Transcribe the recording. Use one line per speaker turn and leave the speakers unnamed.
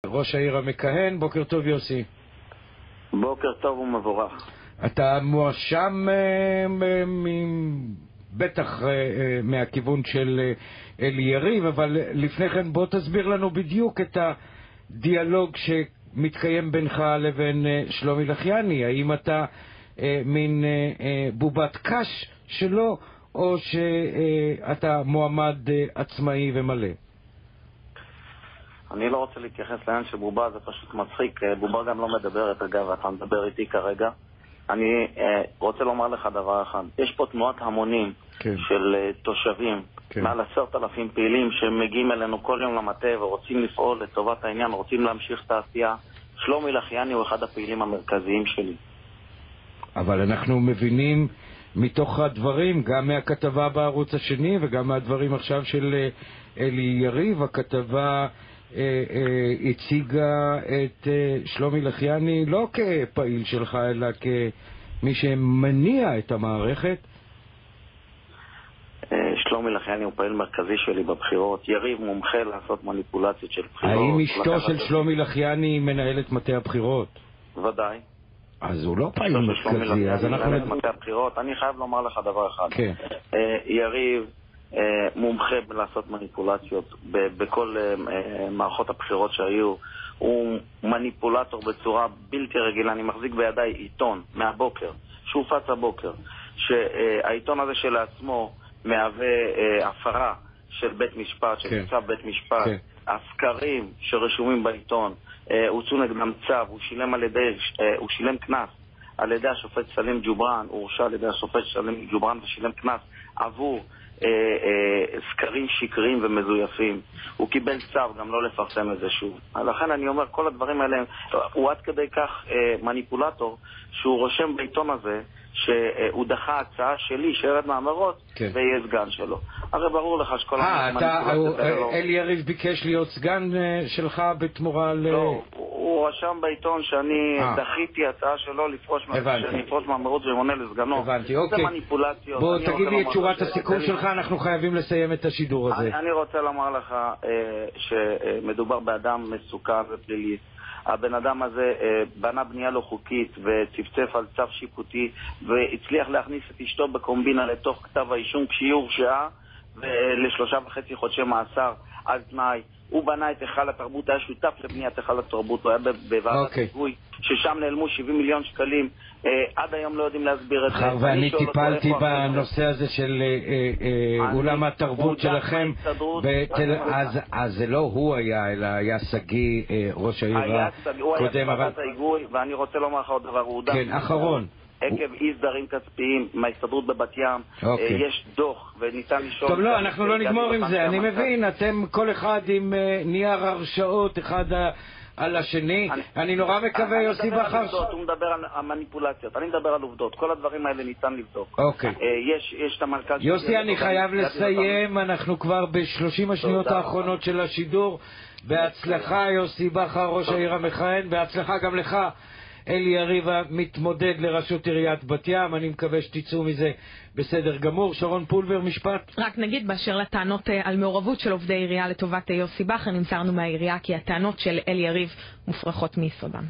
ראש העיר המכהן, בוקר טוב יוסי.
בוקר טוב ומבורך.
אתה מואשם בטח מהכיוון של אלי יריב, אבל לפני כן בוא תסביר לנו בדיוק את הדיאלוג שמתקיים בינך לבין שלומי לחיאני. האם אתה מין בובת קש שלו, או שאתה מועמד עצמאי ומלא?
אני לא רוצה להתייחס לעניין של בובה, זה פשוט מצחיק. בובה גם לא מדברת, אגב, אתה מדבר איתי כרגע. אני רוצה לומר לך דבר אחד. יש פה תנועת המונים של תושבים, מעל 10,000 פעילים שמגיעים אלינו כל יום למטה ורוצים לפעול לטובת העניין, רוצים להמשיך את העשייה. שלומי לחיאני הוא אחד הפעילים המרכזיים שלי. אבל
אנחנו מבינים מתוך הדברים, גם מהכתבה בערוץ השני וגם מהדברים עכשיו של אלי יריב, הכתבה הציגה את שלומי לחיאני לא כפעיל שלך, אלא כמי שמניע את המערכת.
שלומי לחיאני הוא פעיל מרכזי שלי בבחירות. יריב מומחה לעשות מניפולציות של בחירות.
האם אשתו של שלומי לחיאני מנהלת מטה הבחירות?
ודאי.
אז הוא לא פעיל מרכזי, אז אנחנו
מטה הבחירות. אני חייב לומר לך דבר אחד. יריב מומחה לעשות מניפולציות בכל מערכות הבחירות שהיו. הוא מניפולטור בצורה בלתי רגילה. אני מחזיק בידיי עיתון מהבוקר שהופץ הבוקר, שהעיתון הזה שלעצמו מהווה הפרה של בית משפט, של צו בית משפט. הסקרים שרשומים בעיתון הוצאו נגדם צו. הוא שילם קנס על ידי השופט סלים ג'ובראן, הוא הורשע על ידי השופט סלים ג'ובראן ושילם קנס עבור סקרים שקריים ומזויפים. הוא קיבל צו גם לא לפרסם את זה שוב. לכן אני אומר, כל הדברים האלה, הוא עד כדי כך מניפולטור שהוא רושם בעיתון הזה שהוא דחה הצעה שלי שירד מאמרות ויהיה סגן שלו. הרי ברור לך שכל
אלי יריב ביקש להיות סגן שלך בתמורה
לא, הוא רשם בעיתון שאני דחיתי הצעה שלו לפרוש מאמרות ומונה לסגנו.
הבנתי, אוקיי.
זה מניפולציות.
בוא תגיד לי את שורת הסיכום שלך, אנחנו חייבים לסיים את השידור הזה.
אני רוצה לומר לך שמדובר באדם מסוכן ופלילי. הבן אדם הזה בנה בנייה לא חוקית וצפצף על צו שיפוטי והצליח להכניס את אשתו בקומבינה לתוך כתב האישום כשהיא הורשעה ל3.5 חודשי מאסר על תנאי. הוא בנה את היכל התרבות, היה שותף לבניית היכל התרבות, הוא היה בוועדת היגוי ששם נעלמו 70 מיליון שקלים. עד היום לא יודעים להסביר את זה.
ואני טיפלתי בנושא הזה של אולם התרבות שלכם, אז זה לא הוא היה, אלא היה סגי ראש העיר הקודם.
הוא היה בוועדת ההיגוי, ואני רוצה לומר לך עוד דבר.
כן, אחרון.
עקב אי סדרים כספיים מההסתדרות בבת ים, יש דוח וניתן לשאול.
טוב, לא, אנחנו לא נגמור עם זה. אני מבין, אתם כל אחד עם נייר הרשאות אחד על השני. אני נורא מקווה, יוסי בכר.
הוא מדבר על המניפולציות, אני מדבר על עובדות. כל הדברים האלה ניתן לבדוק. יש את המנכ"ל.
יוסי, אני חייב לסיים. אנחנו כבר ב-30 השניות האחרונות של השידור. בהצלחה, יוסי בכר, ראש העיר המכהן. בהצלחה גם לך, אלי יריב, מתמודד לראשות עיריית בת ים. אני מקווה שתצאו מזה בסדר גמור. שרון פולבר, משפט.
רק נגיד באשר לטענות על מעורבות של עובדי עירייה לטובת יוסי בכר, נמסרנו מהעירייה כי הטענות של אלי יריב מופרכות מיסודן.